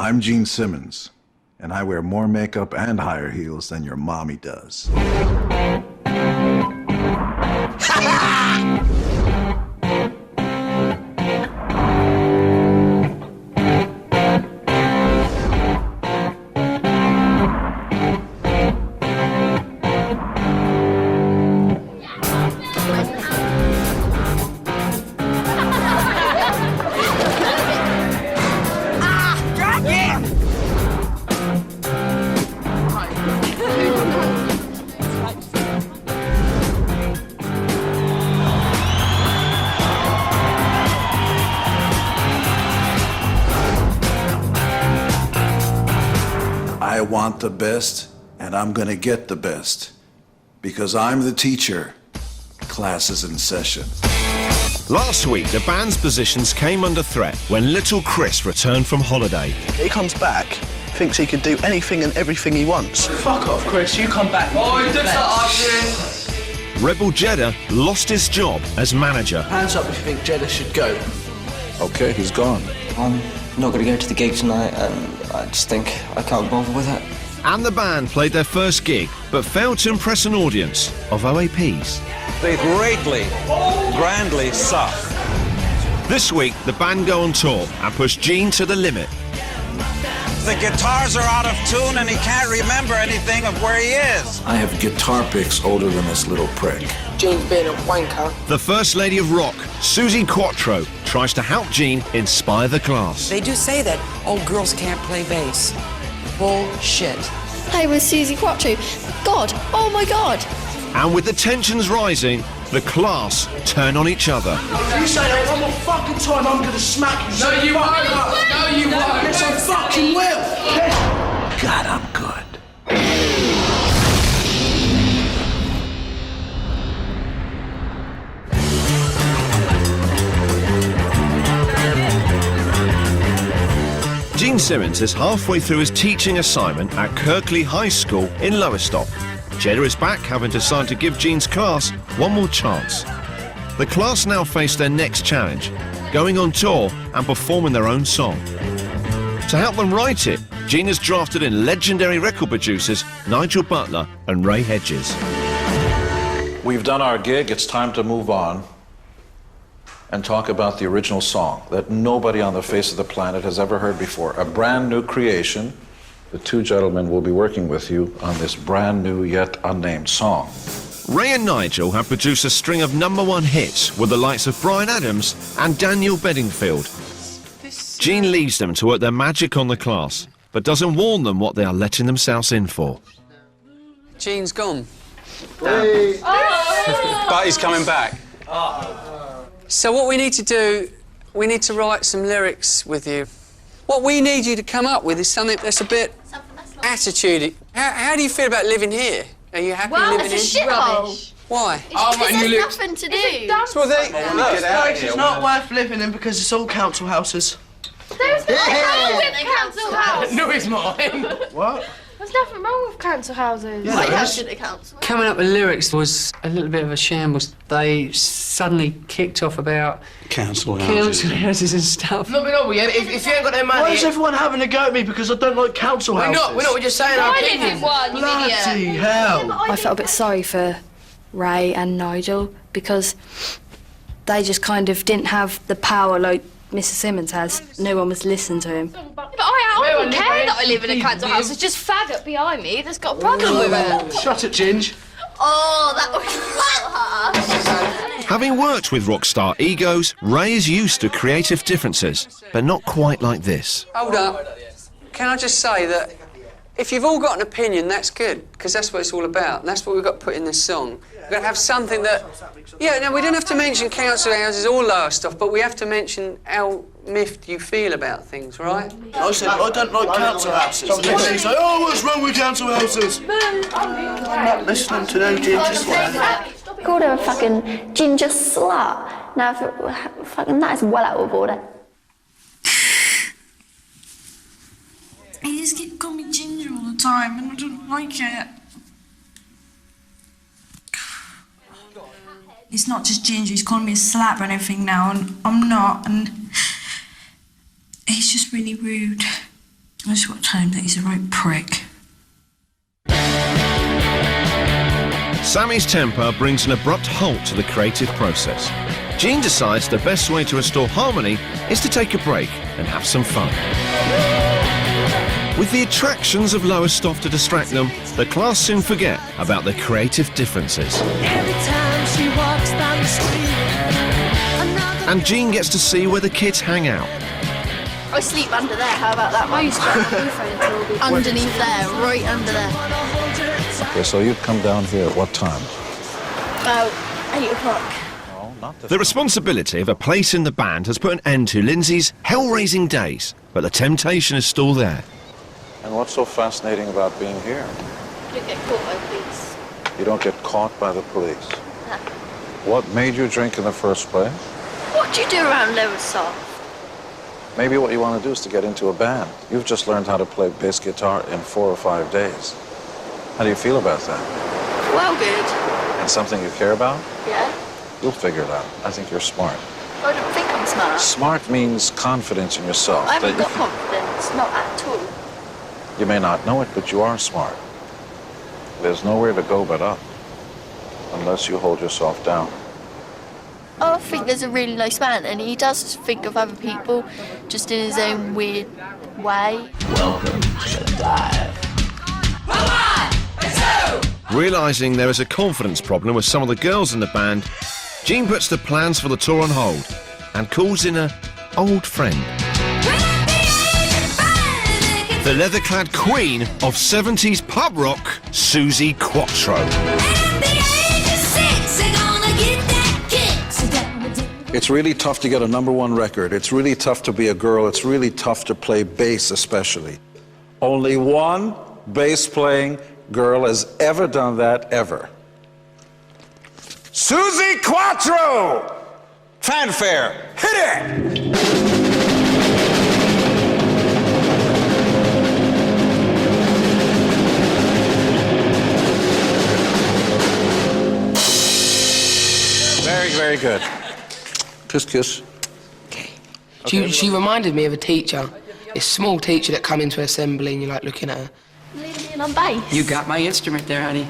I'm Gene Simmons, and I wear more makeup and higher heels than your mommy does. I want the best, and I'm gonna get the best. Because I'm the teacher. Class is in session. Last week, the band's positions came under threat when little Chris returned from holiday. He comes back, thinks he can do anything and everything he wants. Fuck off, Chris, you come back. Oh, you did that, Rebel Jeddah lost his job as manager. Hands up if you think Jeddah should go. Okay, he's gone. I'm not going to go to the gig tonight, and I just think I can't bother with it. And the band played their first gig, but failed to impress an audience of OAPs. They greatly, grandly suck. This week, the band go on tour and push Gene to the limit. The guitars are out of tune and he can't remember anything of where he is. I have guitar picks older than this little prick. Gene's being a wanker. The First Lady of Rock, Susie Quattro, tries to help Gene inspire the class. They do say that all girls can't play bass. Bullshit. Hey, with Susie Quattro. God, oh my God. And with the tensions rising, the class turn on each other. You say that one more fucking time, I'm gonna smack you. No, you won't. No, you won't. Yes, I fucking will. God, I'm good. Gene Simmons is halfway through his teaching assignment at Kirkley High School in Lowestoft. Jeddah is back, having decided to give Gene's class one more chance. The class now face their next challenge, going on tour and performing their own song. To help them write it, Gene has drafted in legendary record producers Nigel Butler and Ray Hedges. We've done our gig, it's time to move on and talk about the original song that nobody on the face of the planet has ever heard before. A brand new creation. The two gentlemen will be working with you on this brand new yet unnamed song. Ray and Nigel have produced a string of #1 hits with the likes of Bryan Adams and Daniel Bedingfield. Gene leaves them to work their magic on the class, but doesn't warn them what they are letting themselves in for. Gene's gone. But he's coming back. So what we need to do, we need to write some lyrics with you. What we need you to come up with is something that's a bit attitude. How do you feel about living here? Are you happy living it's a here? shithole. Why? There's nothing to do. Well, It's not worth living in because it's all council houses. There's nothing wrong with council house. No, it's mine. What? There's nothing wrong with council houses. Yeah, there is. Coming up with lyrics was a little bit of a shambles. They suddenly kicked off about Council houses and stuff. No, if you ain't got no money... Why is everyone having a go at me because I don't like council houses? We're just saying our opinion. Bloody hell. I felt a bit sorry for Ray and Nigel because they just kind of didn't have the power like Mr. Simmons has. No one was listening to him. But I don't care that I live in a council house. It's just faggot behind me that's got a problem with it. Shut it, Ginge. Oh, that was so harsh. Having worked with rock star egos, Ray is used to creative differences, but not quite like this. Hold up. Can I just say that if you've all got an opinion, that's good, because that's what it's all about. And that's what we've got to put in this song. We've got to have something that... Yeah, no, we don't have to mention council houses or lower stuff, but we have to mention how miffed you feel about things, right? I said, I don't like council houses. And then they say, oh, what's wrong with council houses? I'm not listening to no ginger slut. Called her a fucking ginger slut. Now, fucking that is well out of order. He just keep calling me ginger all the time, and I don't like it. It's not just ginger, he's calling me a slapper and everything now, and I'm not, and he's just really rude. I just got told that he's a right prick. Sammy's temper brings an abrupt halt to the creative process. Jean decides the best way to restore harmony is to take a break and have some fun. With the attractions of Lowestoft to distract them, the class soon forget about their creative differences. Every time she walks down the street, And Jean gets to see where the kids hang out. I sleep under there, how about that one? Underneath there, right under there. Okay, so you'd come down here at what time? About 8 o'clock. The responsibility of a place in the band has put an end to Lindsay's hell-raising days, but the temptation is still there. And what's so fascinating about being here? You don't get caught by police. You don't get caught by the police. Nah. What made you drink in the first place? What do you do around Lowestoft? Maybe what you want to do is to get into a band. You've just learned how to play bass guitar in 4 or 5 days. How do you feel about that? Well, good. And something you care about? Yeah? You'll figure it out. I think you're smart. I don't think I'm smart. Smart means confidence in yourself. I haven't got confidence, not at all. You may not know it, but you are smart. There's nowhere to go but up, unless you hold yourself down. I think there's a really nice man, and he does think of other people just in his own weird way. Welcome to the dive. Realising there is a confidence problem with some of the girls in the band, Jean puts the plans for the tour on hold and calls in an old friend. The leather-clad queen of 70s pub rock, Susie Quattro. It's really tough to get a #1 record. It's really tough to be a girl. It's really tough to play bass, especially. Only one bass-playing girl has ever done that, ever. Susie Quattro! Fanfare, hit it! Very, very good. Kiss, kiss. Okay. She reminded me of a teacher, a small teacher that come into assembly and you're like looking at her. Leaning on bass. You got my instrument there, honey.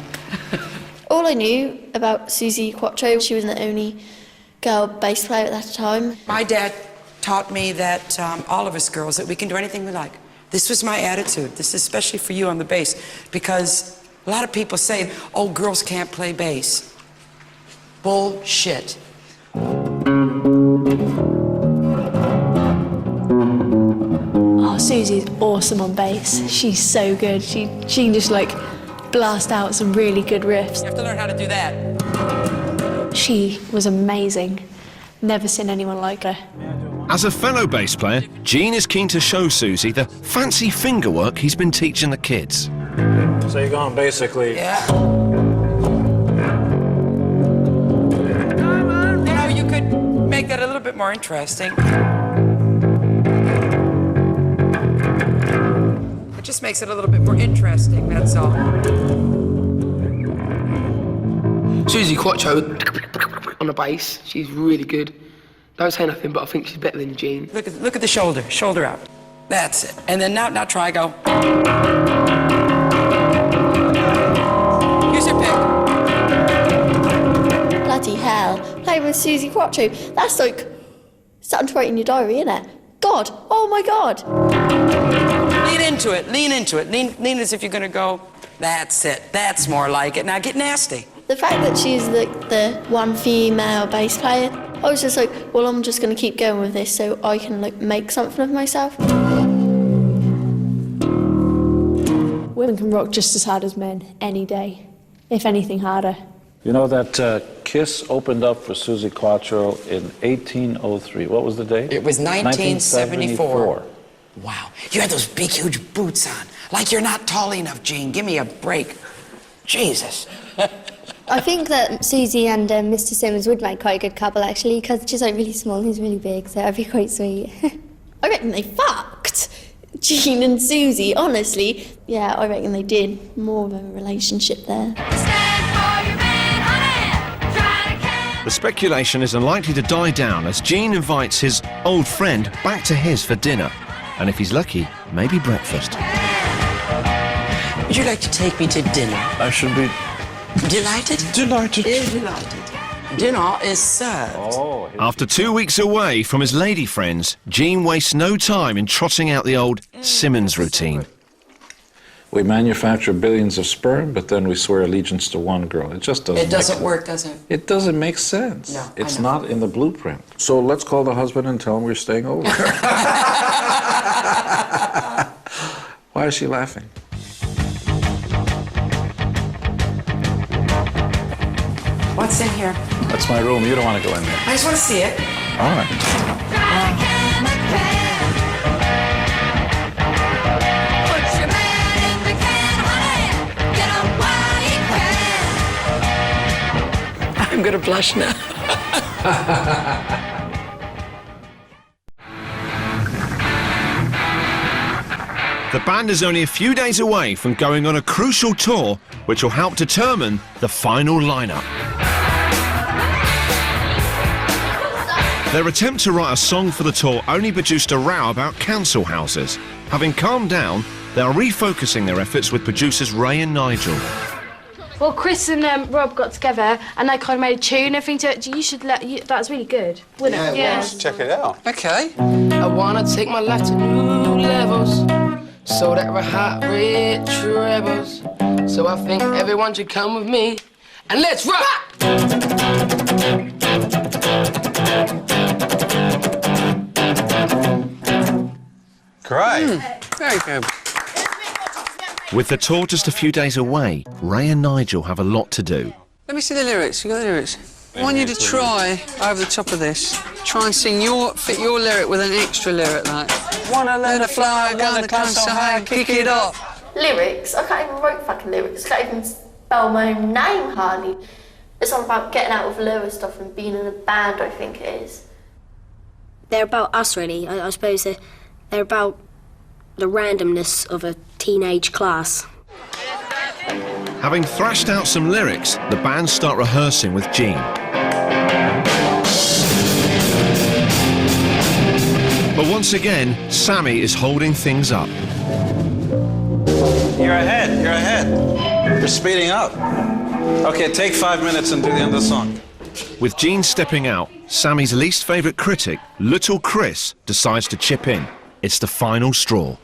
All I knew about Susie Quattro, she was the only girl bass player at that time. My dad taught me that all of us girls, that we can do anything we like. This was my attitude. This is especially for you on the bass, because a lot of people say, oh, girls can't play bass. Bullshit. Oh, Susie's awesome on bass. She's so good. She can just like blast out some really good riffs. You have to learn how to do that. She was amazing. Never seen anyone like her. As a fellow bass player, Jean is keen to show Susie the fancy finger work he's been teaching the kids. So you're going basically... Yeah. You know, you could make that a little bit more interesting. It just makes it a little bit more interesting, that's all. Susie Quattro on the bass, she's really good. Don't say nothing, but I think she's better than Jean. Look at the shoulder, shoulder out. That's it. And then now try, go. Use your pick. Bloody hell. Playing with Susie Quattro, that's like starting to write in your diary, innit? God, oh my God. Lean into it, lean into it. Lean as if you're gonna go, that's it, that's more like it. Now get nasty. The fact that she's the one female bass player, I was just like, well, I'm just going to keep going with this so I can like make something of myself. Women can rock just as hard as men any day, if anything harder. You know that KISS opened up for Susie Quattro in 1803. What was the date? It was 1974. Wow, you had those big, huge boots on. Like you're not tall enough, Jean. Give me a break. Jesus. I think that Susie and Mr. Simmons would make quite a good couple, actually, because she's like really small and he's really big, so that'd be quite sweet. I reckon they fucked, Jean and Susie, honestly. Yeah, I reckon they did. More of a relationship there. The speculation is unlikely to die down as Jean invites his old friend back to his for dinner. and if he's lucky, maybe breakfast. Would you like to take me to dinner? I should be Delighted? delighted. Delighted. Dinner is served. Oh, After 2 weeks away from his lady friends, Gene wastes no time in trotting out the old Simmons routine. we manufacture billions of sperm, but then we swear allegiance to one girl. It just doesn't. It doesn't work, does it? It doesesn't make sense. No, it's I know. not in the blueprint. So let's call the husband and tell him we're staying over. Why is she laughing? What's in here? That's my room. You don't want to go in there. I just want to see it. All right. I'm going to blush now. The band is only a few days away from going on a crucial tour which will help determine the final lineup. Their attempt to write a song for the tour only produced a row about council houses. Having calmed down, they are refocusing their efforts with producers Ray and Nigel. Well, Chris and Rob got together and they kind of made a tune and everything to it. You should that's really good, wouldn't it? Yeah. Check it out. Okay. I wanna take my life to new levels, so that we're hot red trebles. So I think everyone should come with me and let's rock! Great. Very good. With the tour just a few days away, Ray and Nigel have a lot to do. Let me see the lyrics. You got the lyrics? I want you to try over the top of this. Try and sing fit your lyric with an extra lyric, like. Wanna let a flower go on the climb so high, kick it off. Lyrics? I can't even write fucking lyrics. I can't even spell my own name hardly. It's all about getting out of Lewis stuff and being in a band, I think it is. They're about us, really. I suppose they're about the randomness of a teenage class. Having thrashed out some lyrics, the band start rehearsing with Gene. But once again, Sammy is holding things up. You're ahead. You're ahead. You're speeding up. Okay, take 5 minutes and do the end of the song. With Gene stepping out, Sammy's least favourite critic, little Chris, decides to chip in. It's the final straw.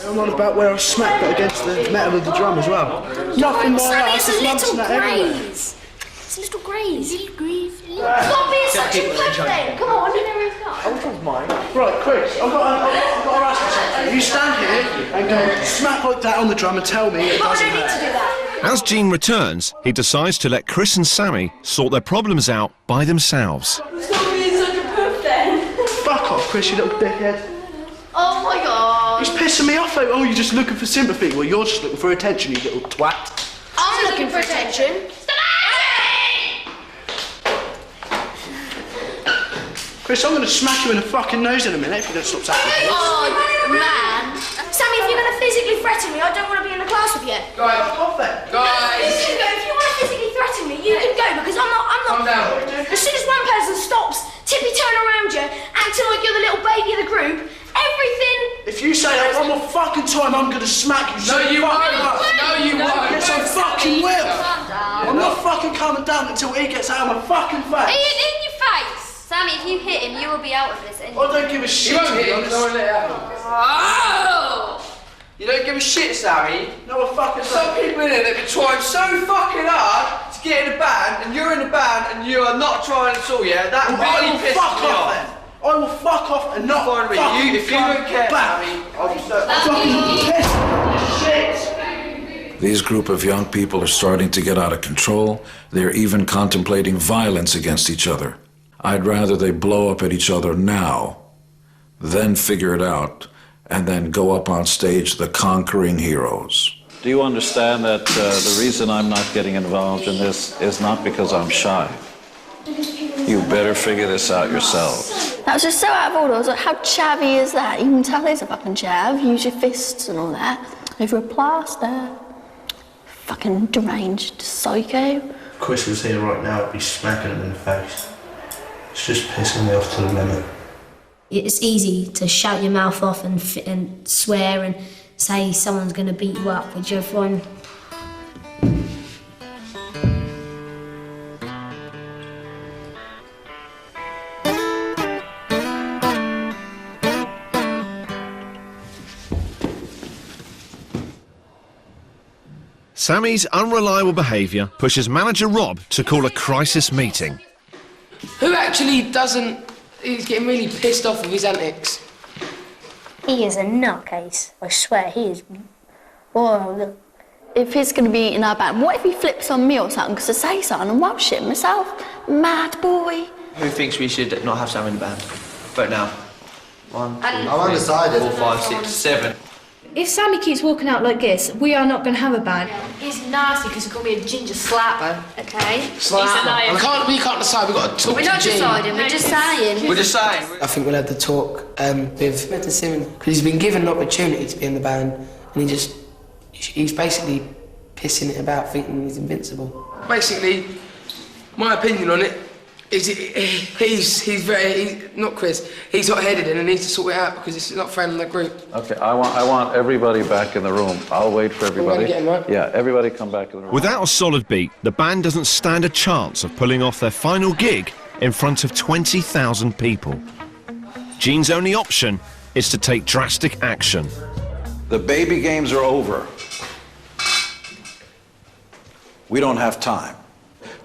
I'm on about where I smacked it against the metal of the drum as well. Nothing more Sammy, else. it's a There's lumps little and that everywhere. graze. It's a little graze. Stop being such a good then. Come on. Right, Chris, I've got to ask you something. You stand here and go smack like that on the drum and tell me it But I doesn't don't need to do hurt. that. As Gene returns, he decides to let Chris and Sammy sort their problems out by themselves. Stop being such a poof then. Fuck off, Chris, you little dickhead. Oh my god. He's pissing me off, though. Oh, you're just looking for sympathy. Well, you're just looking for attention, you little twat. I'm looking for attention. Chris, I'm going to smack you in the fucking nose in a minute if you don't stop tackling. Oh, man. Sammy, if you're going to physically threaten me, I don't want to be in the class with you. Guys, off then. You can go. If you want to physically threaten me, you can go, because I'm not... Calm down. As soon as one person stops tippy-toeing around you, acting like you're the little baby of the group, everything... If you say that one more fucking time, I'm going to smack you. No, you won't. No, you won't. Yes, I fucking will. Calm down. I'm not fucking calming down until he gets out of my fucking face. In your face. Sammy, if you hit him, you will be out of this. I don't give a shit. You won't hit him, to be so I honest. won't let it happen. Oh! You don't give a shit, Sammy. No, I fucking There's some people in here that have been trying so fucking hard to get in a band, and you're in a band, and you are not trying at all, yeah? That I really will pisses fuck me off off. then. I will fuck off and not Fine with fucking you. If you don't care, back. Sammy, I'm Fucking shit. These group of young people are starting to get out of control. They're even contemplating violence against each other. I'd rather they blow up at each other now, then figure it out, and then go up on stage the conquering heroes. Do you understand that the reason I'm not getting involved in this is not because I'm shy? You better figure this out yourselves. That was just so out of order. I was like, how chavvy is that? You can tell he's a fucking chav. Use your fists and all that. Over a plaster. Fucking deranged psycho. Chris was here right now, I'd be smacking him in the face. It's just pissing me off to the limit. It's easy to shout your mouth off and swear and say someone's going to beat you up, which everyone... Sammy's unreliable behaviour pushes manager Rob to call a crisis meeting. Who actually doesn't... He's getting really pissed off with his antics. He is a nutcase. I swear, he is... Oh, look. If he's going to be in our band, what if he flips on me or something? Because I say something and won't shit myself. Mad boy. Who thinks we should not have Sam in the band? Vote now. 1, 2, I'm undecided. 4, 5, 6, 7. If Sammy keeps walking out like this, we are not going to have a band. He's nasty because he called me a ginger slapper. Okay? Slapper. We can't decide, we've got to talk We're to not Jean. deciding, we're just saying. We're just saying. I think we'll have the talk with Mr. Simmons, because he's been given an opportunity to be in the band, and he's basically pissing it about thinking he's invincible. Basically, my opinion on it is he's not Chris, he's hot-headed and he needs to sort it out because it's not fair in the group. Okay, I want everybody back in the room. I'll wait for everybody. We're gonna get him, right? Yeah, everybody come back in the room. Without a solid beat, the band doesn't stand a chance of pulling off their final gig in front of 20,000 people. Gene's only option is to take drastic action. The baby games are over. We don't have time.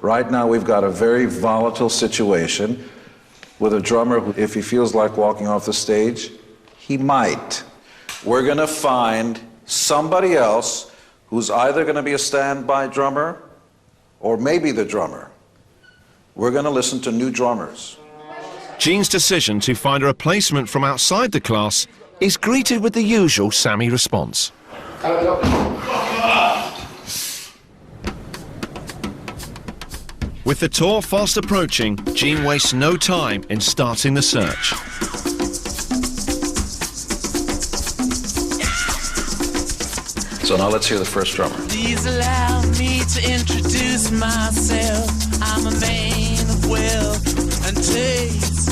Right now, we've got a very volatile situation with a drummer who, if he feels like walking off the stage, he might. We're going to find somebody else who's either going to be a standby drummer or maybe the drummer. We're going to listen to new drummers. Gene's decision to find a replacement from outside the class is greeted with the usual Sammy response. With the tour fast approaching, Gene wastes no time in starting the search. So now let's hear the first drummer. Please allow me to introduce myself. I'm a man of wealth and taste.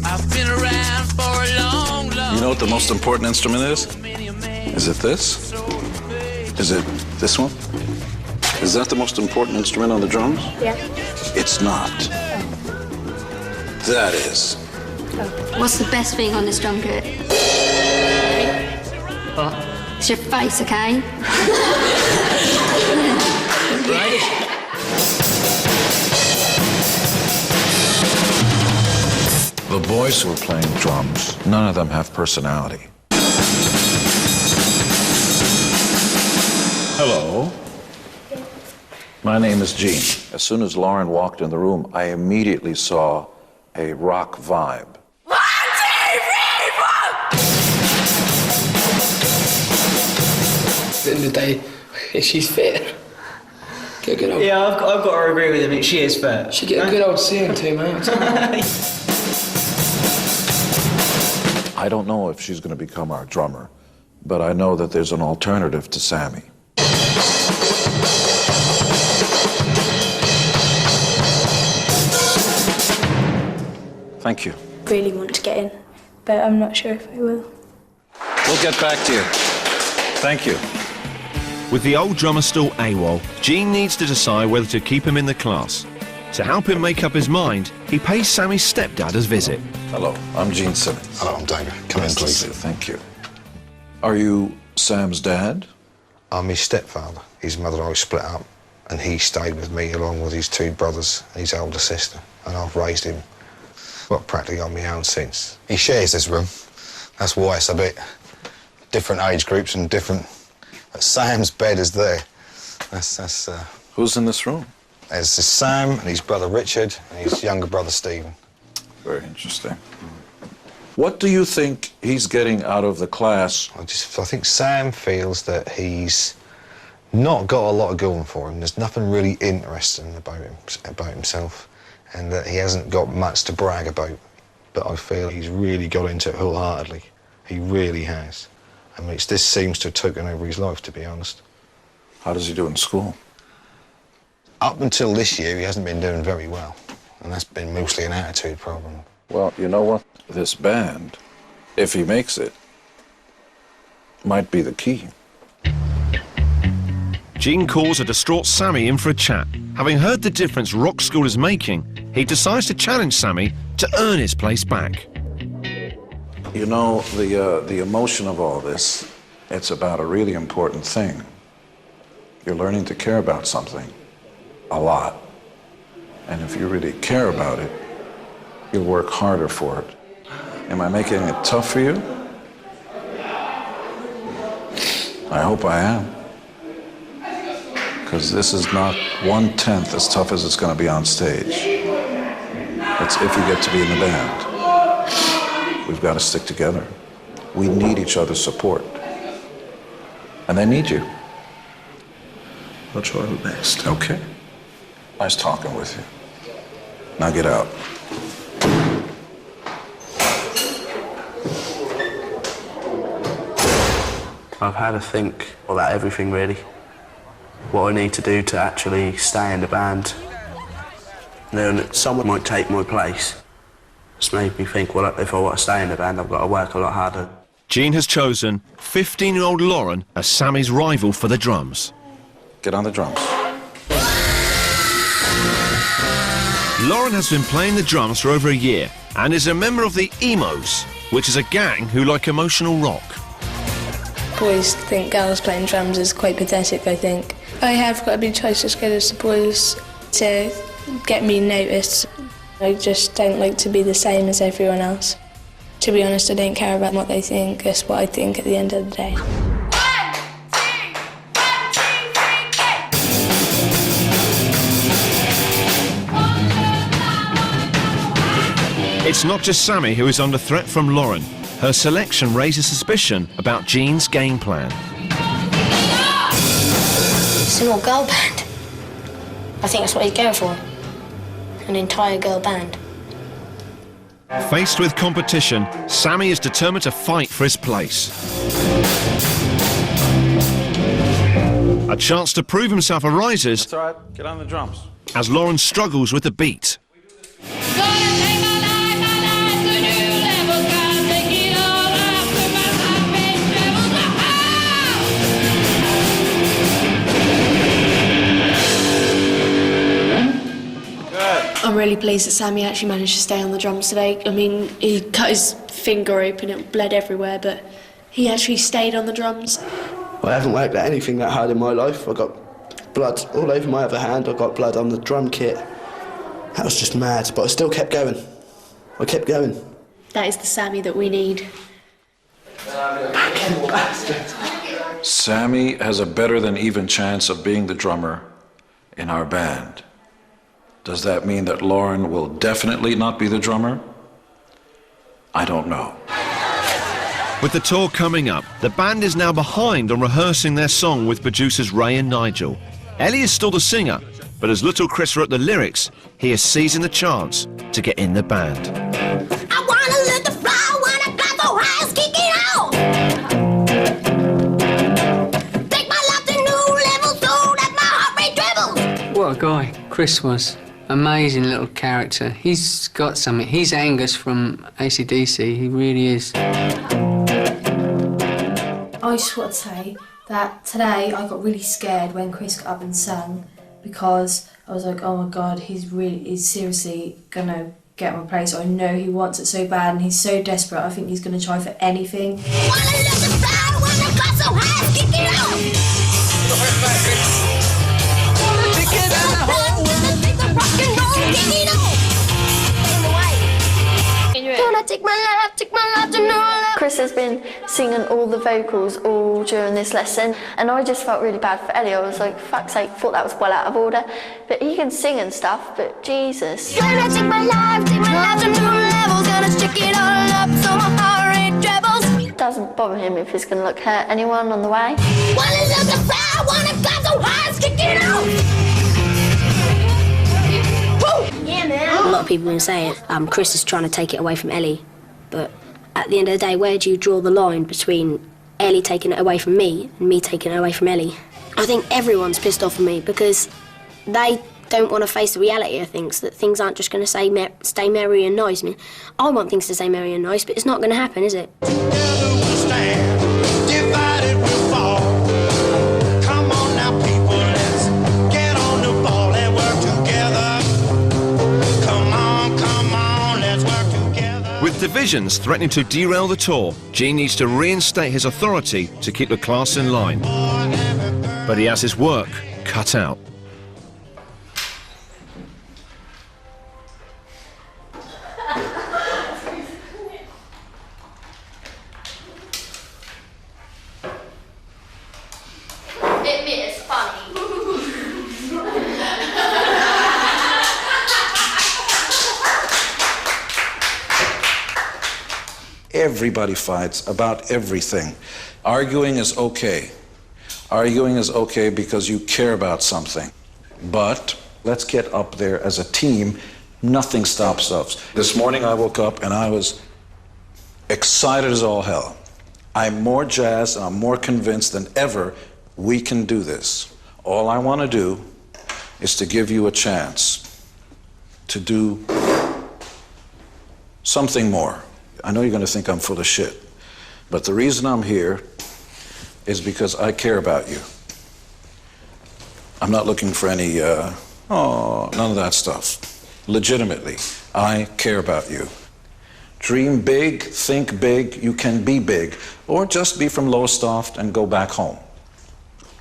I've been around for a long, long... You know what the most important instrument is? Is it this? Is it this one? Is that the most important instrument on the drums? Yeah. It's not. That is. What's the best thing on this drum kit? What? It's your face, okay? The boys who are playing drums, none of them have personality. Hello. My name is Gene. As soon as Lauren walked in the room, I immediately saw a rock vibe. At the end of the day, she's fit. Get a good old... Yeah, I've got to agree with him. She is fit. She get a good old seeing too, mate. I don't know if she's going to become our drummer, but I know that there's an alternative to Sammy. Thank you. Really want to get in, but I'm not sure if I will. We'll get back to you. Thank you. With the old drummer still AWOL, Gene needs to decide whether to keep him in the class. To help him make up his mind, he pays Sammy's stepdad a visit. Hello, I'm Gene Simmons. Hello, I'm David. Come in, please. Thank you. Are you Sam's dad? I'm his stepfather. His mother and I split up, and he stayed with me along with his two brothers and his older sister, and I've raised him, well, practically on my own since. He shares this room. That's why it's a bit different age groups and different... Sam's bed is there. That's Who's in this room? There's Sam and his brother Richard and his younger brother Stephen. Very interesting. What do you think he's getting out of the class? I think Sam feels that he's not got a lot going for him. There's nothing really interesting about himself, and that he hasn't got much to brag about. But I feel he's really got into it wholeheartedly. He really has. I mean, this seems to have taken over his life, to be honest. How does he do in school? Up until this year, he hasn't been doing very well, and that's been mostly an attitude problem. Well, you know what? This band, if he makes it, might be the key. Gene calls a distraught Sammy in for a chat. Having heard the difference rock school is making, he decides to challenge Sammy to earn his place back. You know, the emotion of all this, it's about a really important thing. You're learning to care about something a lot. And if you really care about it, you'll work harder for it. Am I making it tough for you? I hope I am. Because this is not 1/10 as tough as it's going to be on stage. It's if you get to be in the band. We've got to stick together. We need each other's support. And they need you. I'll try my best. Okay. Nice talking with you. Now get out. I've had to think about everything, really. What I need to do to actually stay in the band. And then someone might take my place. It's made me think, well, if I want to stay in the band, I've got to work a lot harder. Gene has chosen 15-year-old Lauren as Sammy's rival for the drums. Get on the drums. Lauren has been playing the drums for over a year and is a member of the Emos, which is a gang who like emotional rock. Boys think girls playing drums is quite pathetic, I think. I have got to be twice as good as the boys to get me noticed. I just don't like to be the same as everyone else. To be honest, I don't care about what they think, it's what I think at the end of the day. It's not just Sammy who is under threat from Lauren. Her selection raises suspicion about Gene's game plan. It's an all-girl band. I think that's what he's going for. An entire girl band. Faced with competition, Sammy is determined to fight for his place. A chance to prove himself arises. That's all right. Get on the drums. As Lauren struggles with the beat. I'm really pleased that Sammy actually managed to stay on the drums today. I mean, he cut his finger open, it bled everywhere, but he actually stayed on the drums. I haven't worked at anything that hard in my life. I got blood all over my other hand. I got blood on the drum kit. That was just mad, but I still kept going. I kept going. That is the Sammy that we need. Sammy has a better than even chance of being the drummer in our band. Does that mean that Lauren will definitely not be the drummer? I don't know. With the tour coming up, the band is now behind on rehearsing their song with producers Ray and Nigel. Ellie is still the singer, but as little Chris wrote the lyrics, he is seizing the chance to get in the band. I wanna let the fly when I got so high, kick it out. Take my life to new levels so that my heart rate dribbles. What a guy Chris was. Amazing little character. He's got something. He's Angus from AC/DC. He really is. I just want to say that today I got really scared when Chris got up and sang, because I was like, oh my God, he's seriously gonna get my place. I know he wants it so bad and he's so desperate. I think he's gonna try for anything. Chris has been singing all the vocals all during this lesson, and I just felt really bad for Ellie. I was like, fuck's sake, thought that was well out of order. But he can sing and stuff, but Jesus. Gonna take my life to new levels, gonna stick it all up so my heart rate trebles. It doesn't bother him if it's gonna hurt anyone on the way. Wanna look the fire, wanna clap so high, stick it out. Yeah, man. A lot of people will say it. Chris is trying to take it away from Ellie, but at the end of the day, where do you draw the line between Ellie taking it away from me and me taking it away from Ellie? I think everyone's pissed off at me because they don't want to face the reality of things, that things aren't just going to stay merry and nice. I mean, I want things to stay merry and nice, but it's not going to happen, is it? With divisions threatening to derail the tour, Gene needs to reinstate his authority to keep the class in line. But he has his work cut out. It's funny. Everybody fights about everything. Arguing is okay. Arguing is okay because you care about something. But let's get up there as a team. Nothing stops us. This morning I woke up and I was excited as all hell. I'm more jazzed and I'm more convinced than ever we can do this. All I want to do is to give you a chance to do something more. I know you're going to think I'm full of shit, but the reason I'm here is because I care about you. I'm not looking for any, none of that stuff. Legitimately, I care about you. Dream big, think big, you can be big, or just be from Lowestoft and go back home.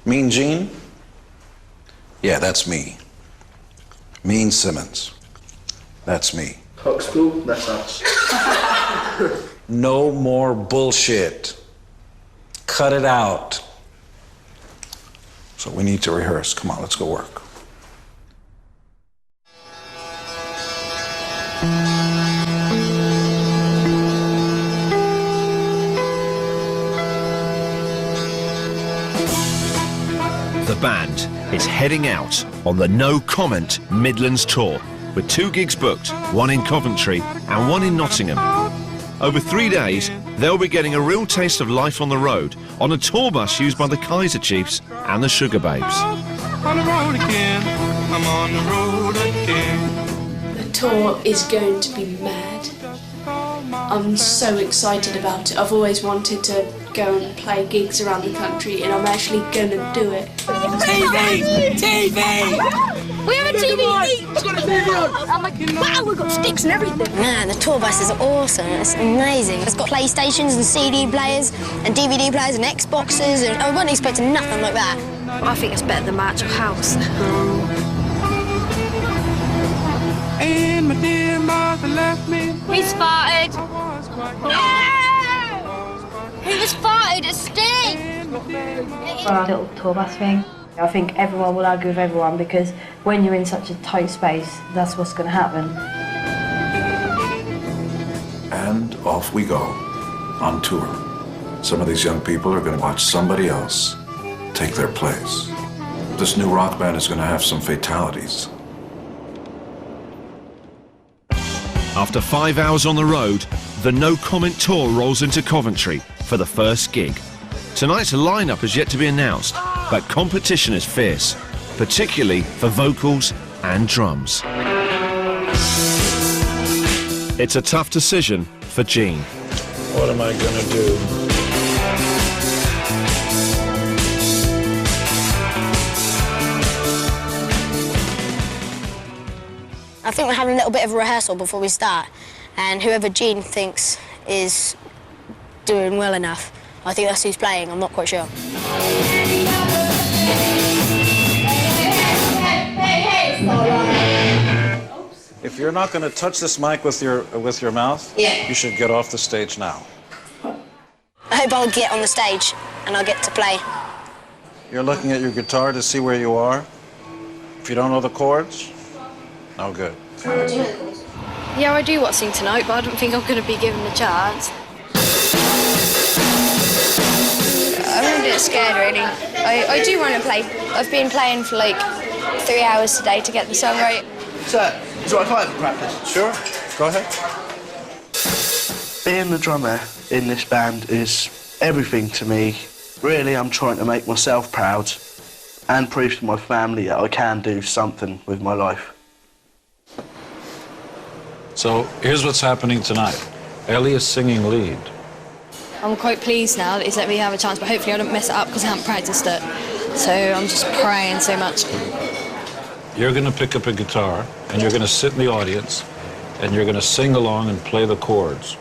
Mean Gene? Yeah, that's me. Mean Simmons. That's me. Coxpool, that's us. No more bullshit. Cut it out. So we need to rehearse. Come on, let's go work. The band is heading out on the No Comment Midlands Tour, with 2 gigs booked, one in Coventry and one in Nottingham. Over 3 days, they'll be getting a real taste of life on the road on a tour bus used by the Kaiser Chiefs and the Sugar Babes. On the road again, I'm on the road again. The tour is going to be mad. I'm so excited about it. I've always wanted to go and play gigs around the country, and I'm actually going to do it. TV! TV! We have a TV! Let's go to TV! I'm like, wow, we've got sticks and everything. Man, the tour bus is awesome. It's amazing. It's got PlayStations and CD players and DVD players and Xboxes, and I wasn't expecting nothing like that. I think it's better than Match of House. And my dear mother left me. Who's farted? Who has farted? It's Steve! Our little tour bus thing. I think everyone will argue with everyone because when you're in such a tight space, that's what's going to happen. And off we go, on tour. Some of these young people are going to watch somebody else take their place. This new rock band is going to have some fatalities. After 5 hours on the road, the No Comment Tour rolls into Coventry for the first gig. Tonight's lineup has yet to be announced, but competition is fierce, particularly for vocals and drums. It's a tough decision for Gene. What am I gonna do? I think we're having a little bit of a rehearsal before we start, and whoever Gene thinks is doing well enough, I think that's who's playing. I'm not quite sure. If you're not going to touch this mic with your mouth, you should get off the stage now. I hope I'll get on the stage and I'll get to play. You're looking at your guitar to see where you are. If you don't know the chords, no good. Yeah, I do want to sing tonight, but I don't think I'm going to be given the chance. I'm a bit scared, really. I do want to play. I've been playing for like 3 hours today to get the song right. Sir, is it all right if I have a practice? Sure, go ahead. Being the drummer in this band is everything to me. Really, I'm trying to make myself proud and prove to my family that I can do something with my life. So here's what's happening tonight. Ellie is singing lead. I'm quite pleased now that he's let me have a chance, but hopefully I don't mess it up because I haven't practiced it. So I'm just praying so much. You're going to pick up a guitar, and you're going to sit in the audience, and you're going to sing along and play the chords.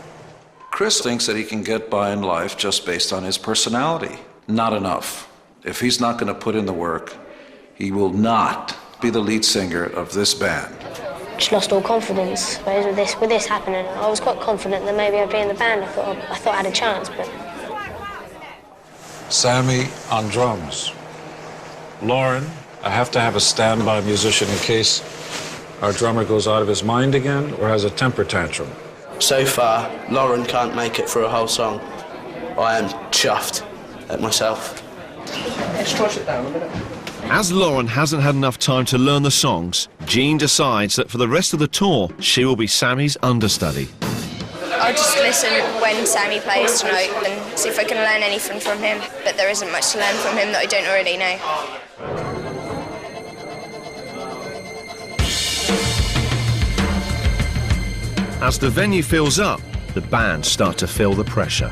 Chris thinks that he can get by in life just based on his personality. Not enough. If he's not going to put in the work, he will not be the lead singer of this band. Just lost all confidence. Whereas with this happening, I was quite confident that maybe I'd be in the band. I thought I had a chance, but... Sammy on drums. Lauren, I have to have a standby musician in case our drummer goes out of his mind again or has a temper tantrum. So far, Lauren can't make it through a whole song. I am chuffed at myself. Let's try it down a minute. As Lauren hasn't had enough time to learn the songs, Jean decides that for the rest of the tour, she will be Sammy's understudy. I'll just listen when Sammy plays tonight and see if I can learn anything from him. But there isn't much to learn from him that I don't already know. As the venue fills up, the band start to feel the pressure.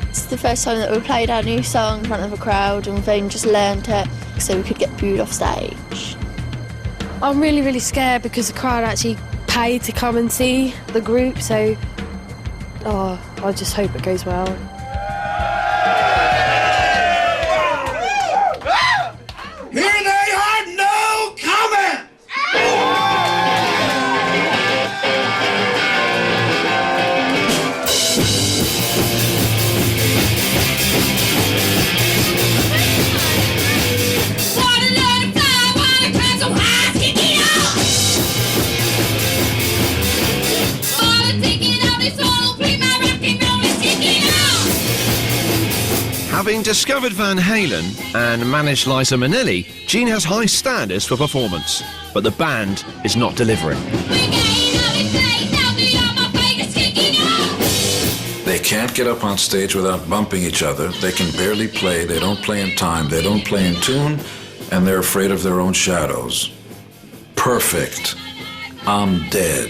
It's the first time that we played our new song in front of a crowd, and we've only just learned it so we could get booed off stage. I'm really, really scared because the crowd actually paid to come and see the group, so I just hope it goes well. Here they are, no comment! Having discovered Van Halen and managed Liza Minnelli, Jean has high standards for performance, but the band is not delivering. They can't get up on stage without bumping each other. They can barely play. They don't play in time. They don't play in tune, and they're afraid of their own shadows. Perfect. I'm dead.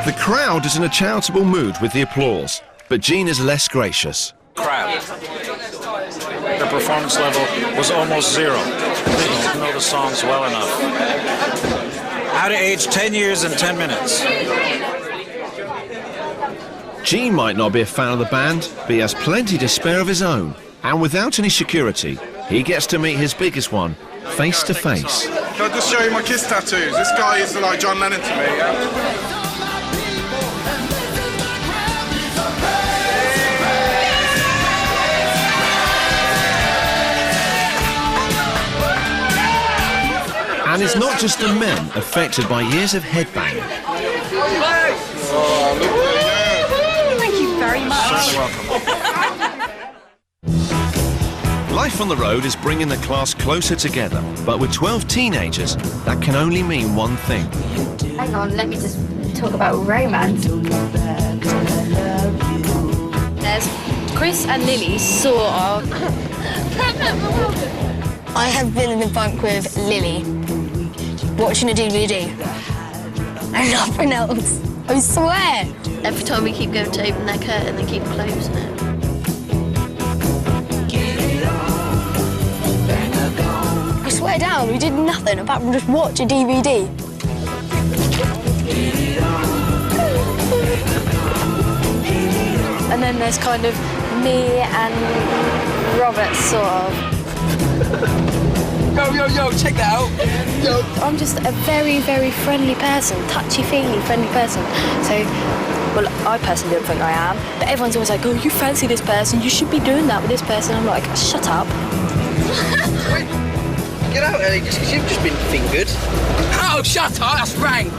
The crowd is in a charitable mood with the applause, but Jean is less gracious. Crap. Their performance level was almost zero. They didn't know the songs well enough. How to age 10 years in 10 minutes. Jean might not be a fan of the band, but he has plenty to spare of his own. And without any security, he gets to meet his biggest one, face to face. Can I just show you my kiss tattoos? This guy is like John Lennon to me, yeah? And it's not just the men affected by years of headbanging. Thank you very much. Life on the road is bringing the class closer together, but with 12 teenagers, that can only mean one thing. Hang on, let me just talk about romance. There's Chris and Lily, sort of. I have been in the bunk with Lily, watching a DVD. And nothing else. I swear. Every time we keep going to open their curtain, they keep closing it. I swear down, we did nothing apart from just watch a DVD. And then there's kind of me and Robert, sort of. Yo, check that out. Yo. I'm just a very, very friendly person, touchy-feely friendly person. So Well, I personally don't think I am. But everyone's always like, oh, you fancy this person, you should be doing that with this person. I'm like, shut up. Wait, get out, Ellie, just because you've just been fingered. Oh, shut up, that's rank.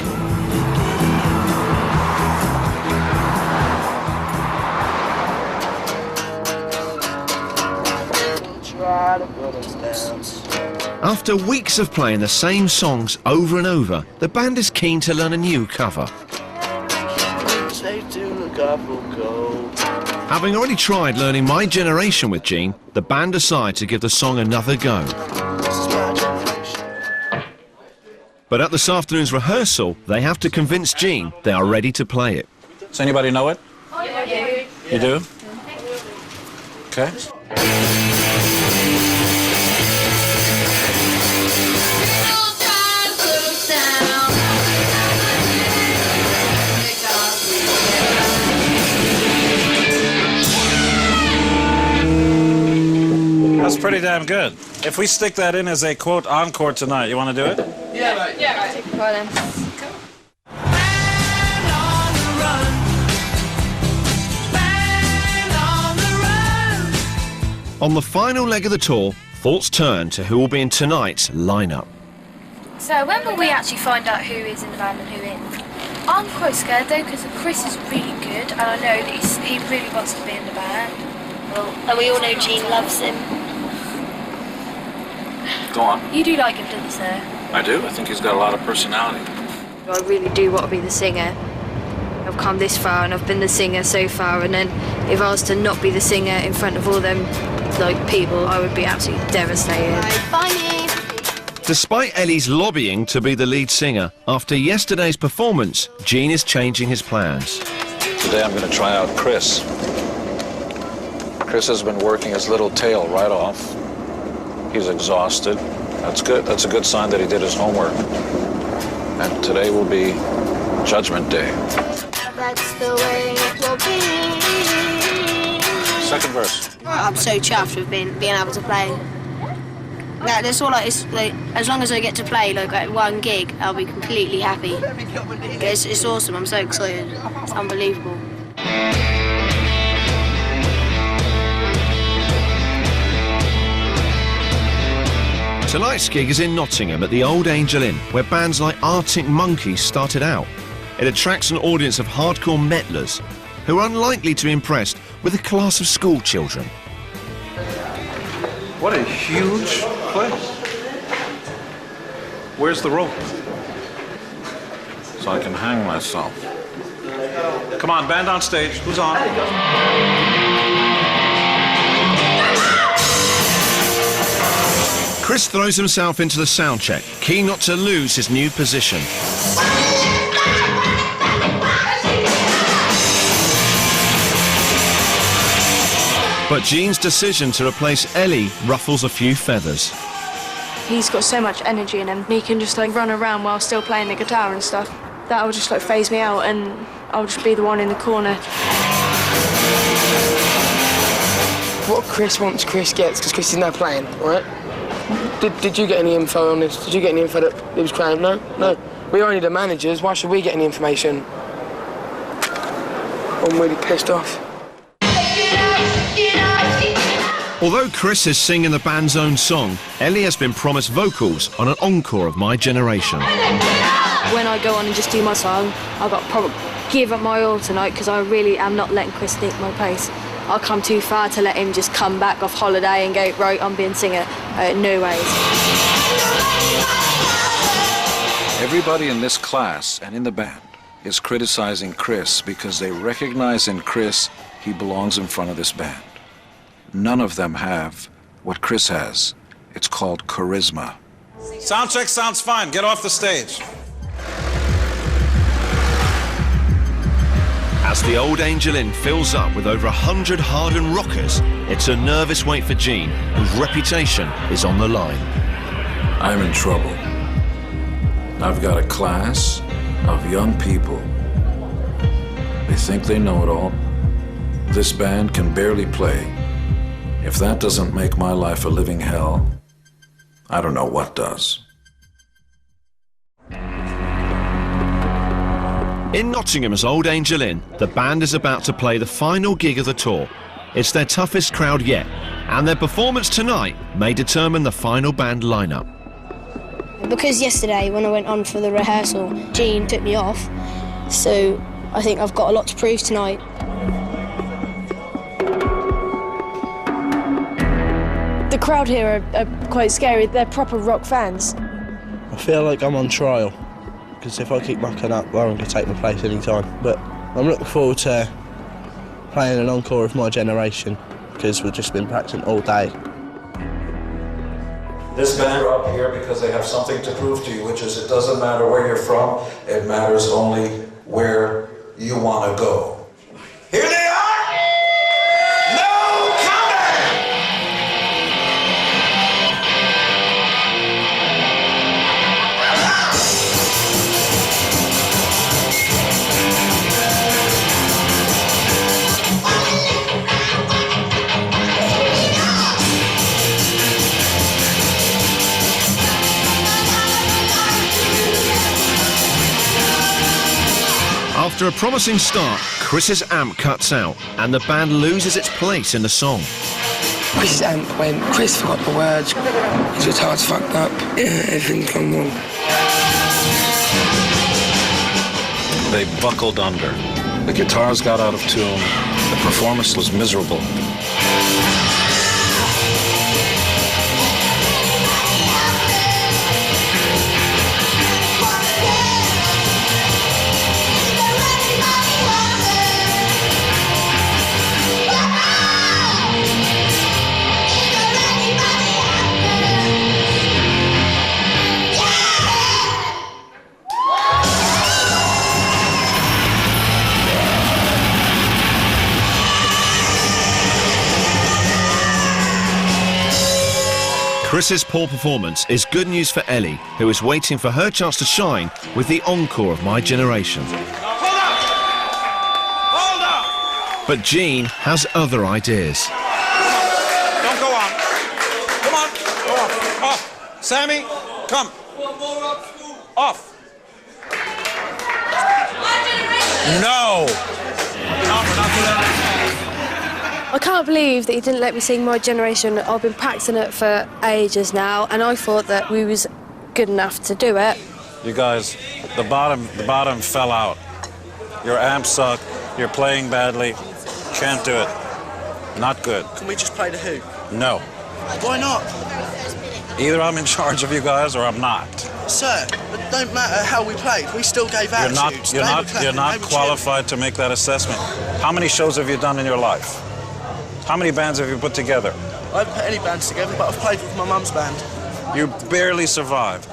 After weeks of playing the same songs over and over, the band is keen to learn a new cover. Having already tried learning My Generation with Gene, the band decide to give the song another go. But at this afternoon's rehearsal, they have to convince Gene they are ready to play it. Does anybody know it? Yeah. You do? Okay. That's pretty damn good. If we stick that in as a quote encore tonight, you want to do it? Yeah, right. Yeah, right. Take the call then. On the final leg of the tour, thoughts turn to who will be in tonight's lineup. So when will we actually find out who is in the band and who isn't? I'm quite scared though, because Chris is really good and I know that he really wants to be in the band. Well, and we all know Gene loves him. Go on. You do like him, don't you, sir? I do. I think he's got a lot of personality. I really do want to be the singer. I've come this far and I've been the singer so far, and then if I was to not be the singer in front of all them people, I would be absolutely devastated. Bye, me. Despite Ellie's lobbying to be the lead singer, after yesterday's performance, Gene is changing his plans. Today I'm going to try out Chris. Chris has been working his little tail right off. He's exhausted. That's good. That's a good sign that he did his homework. And today will be Judgment Day. That's the way it will be. Second verse. I'm so chuffed with being able to play. That's all. It's like, as long as I get to play at one gig, I'll be completely happy. It's awesome. I'm so excited. It's unbelievable. Tonight's gig is in Nottingham at the Old Angel Inn, where bands like Arctic Monkeys started out. It attracts an audience of hardcore metalers who are unlikely to be impressed with a class of school children. What a huge place. Where's the rope? So I can hang myself. Come on, band on stage. Who's on? Chris throws himself into the sound check, keen not to lose his new position. But Gene's decision to replace Ellie ruffles a few feathers. He's got so much energy in him. He can just run around while still playing the guitar and stuff. That will just phase me out, and I'll just be the one in the corner. What Chris wants, Chris gets, because Chris is now playing, right? Did you get any info on this? Did you get any info that it was crying? No? No. We're only the managers. Why should we get any information? I'm really pissed off. Although Chris is singing the band's own song, Ellie has been promised vocals on an encore of My Generation. When I go on and just do my song, I've got to probably give up my all tonight, because I really am not letting Chris take my place. I'll come too far to let him just come back off holiday and go, right, I'm being singer. No ways. Everybody in this class and in the band is criticizing Chris because they recognize in Chris he belongs in front of this band. None of them have what Chris has. It's called charisma. Sound check sounds fine. Get off the stage. As the Old Angel Inn fills up with over 100 hardened rockers, it's a nervous wait for Gene, whose reputation is on the line. I'm in trouble. I've got a class of young people. They think they know it all. This band can barely play. If that doesn't make my life a living hell, I don't know what does. In Nottingham's Old Angel Inn, the band is about to play the final gig of the tour. It's their toughest crowd yet, and their performance tonight may determine the final band lineup. Because yesterday, when I went on for the rehearsal, Jean took me off, so I think I've got a lot to prove tonight. The crowd here are quite scary. They're proper rock fans. I feel like I'm on trial, because if I keep mucking up, Lauren can take my place any time. But I'm looking forward to playing an encore of My Generation, because we've just been practicing all day. This band are up here because they have something to prove to you, which is it doesn't matter where you're from, it matters only where you want to go. Here they are! No comeback! After a promising start, Chris's amp cuts out and the band loses its place in the song. Chris's amp went, Chris forgot the words, his guitar's fucked up, everything's gone wrong. They buckled under. The guitars got out of tune. The performance was miserable. Chris's poor performance is good news for Ellie, who is waiting for her chance to shine with the encore of My Generation. Hold up! But Jean has other ideas. Don't go on. Come on. Go off. Off. Sammy, come. Off. No. I can't believe that he didn't let me sing My Generation. I've been practicing it for ages now, and I thought that we was good enough to do it. You guys, the bottom fell out. Your amps suck, you're playing badly, can't do it. Not good. Can we just play the Who? No. Why not? Either I'm in charge of you guys or I'm not. Sir, it don't matter how we played, we still gave attitudes. You're not qualified to make that assessment. How many shows have you done in your life? How many bands have you put together? I haven't put any bands together, but I've played with my mum's band. You barely survived.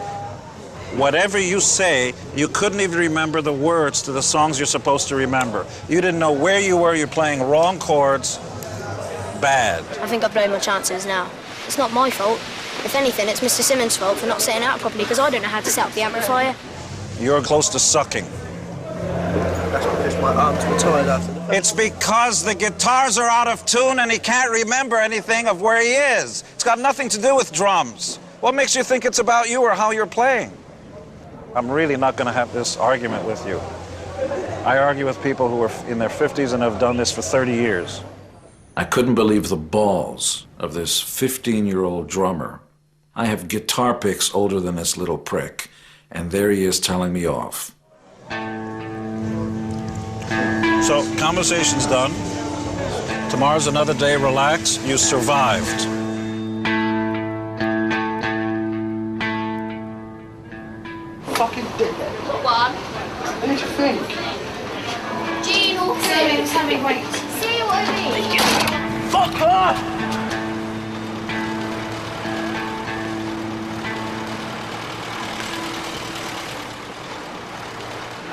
Whatever you say, you couldn't even remember the words to the songs you're supposed to remember. You didn't know where you were, you're playing wrong chords. Bad. I think I've blown my chances now. It's not my fault. If anything, it's Mr. Simmons' fault for not setting out properly, because I don't know how to set up the amplifier. You're close to sucking. That's because my arms were tired after the... It's because the guitars are out of tune and he can't remember anything of where he is. It's got nothing to do with drums. What makes you think it's about you or how you're playing? I'm really not going to have this argument with you. I argue with people who are in their 50s and have done this for 30 years. I couldn't believe the balls of this 15-year-old drummer. I have guitar picks older than this little prick, and there he is telling me off. So, conversation's done. Tomorrow's another day, relax. You survived. Fucking dickhead. One. What did you think? Jean or Sammy, wait. See what I mean? Fuck her!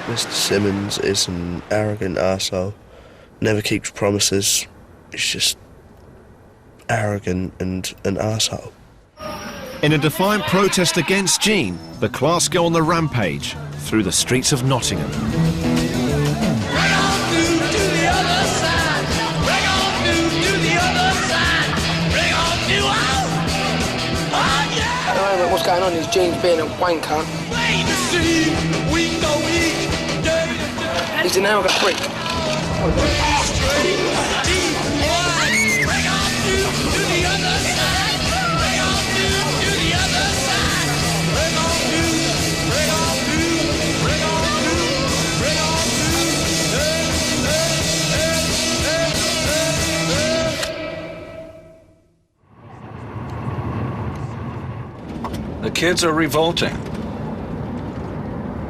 Mr. Simmons is an arrogant arsehole. Never keeps promises. He's just arrogant and an arsehole. In a defiant protest against Jean, the class go on the rampage through the streets of Nottingham. At the moment, what's going on is Jean's being a wanker. He's in now, got 3. The kids are revolting.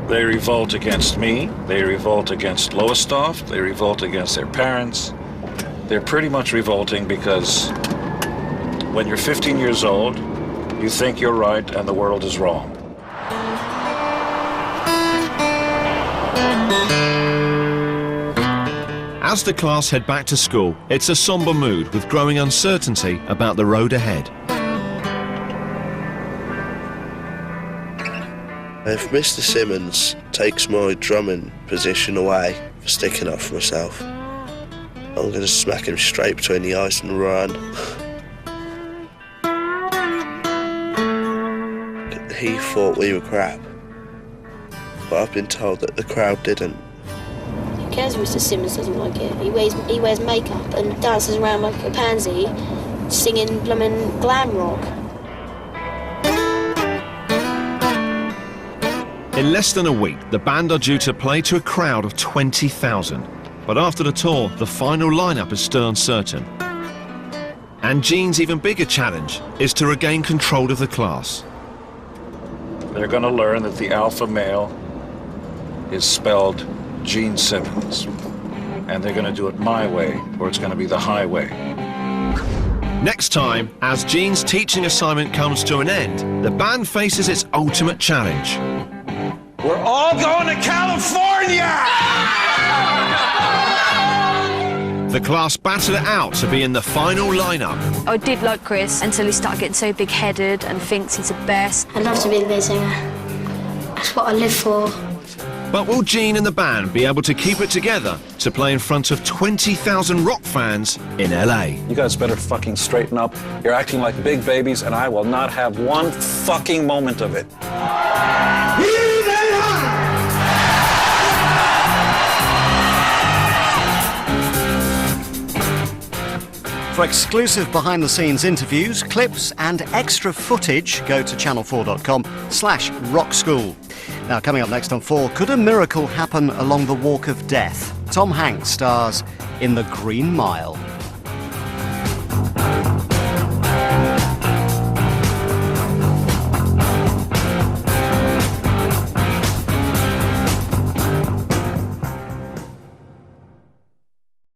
They revolt against me, they revolt against Lowestoft, they revolt against their parents. They're pretty much revolting because when you're 15 years old, you think you're right and the world is wrong. As the class head back to school, it's a somber mood with growing uncertainty about the road ahead. If Mr. Simmons takes my drumming position away for sticking up for myself, I'm going to smack him straight between the eyes and run. He thought we were crap, but I've been told that the crowd didn't. Who cares if Mr. Simmons doesn't like it? He wears makeup and dances around like a pansy, singing bloomin' glam rock. In less than a week, the band are due to play to a crowd of 20,000. But after the tour, the final lineup is still uncertain. And Gene's even bigger challenge is to regain control of the class. They're going to learn that the alpha male is spelled Gene Simmons. And they're going to do it my way, or it's going to be the highway. Next time, as Gene's teaching assignment comes to an end, the band faces its ultimate challenge. We're all going to California! The class battled it out to be in the final lineup. I did like Chris until he started getting so big-headed and thinks he's the best. I'd love to be the lead singer. That's what I live for. But will Gene and the band be able to keep it together to play in front of 20,000 rock fans in LA? You guys better fucking straighten up. You're acting like big babies, and I will not have one fucking moment of it. For exclusive behind-the-scenes interviews, clips and extra footage, go to channel4.com/rockschool. Now, coming up next on 4, could a miracle happen along the Walk of Death? Tom Hanks stars in The Green Mile.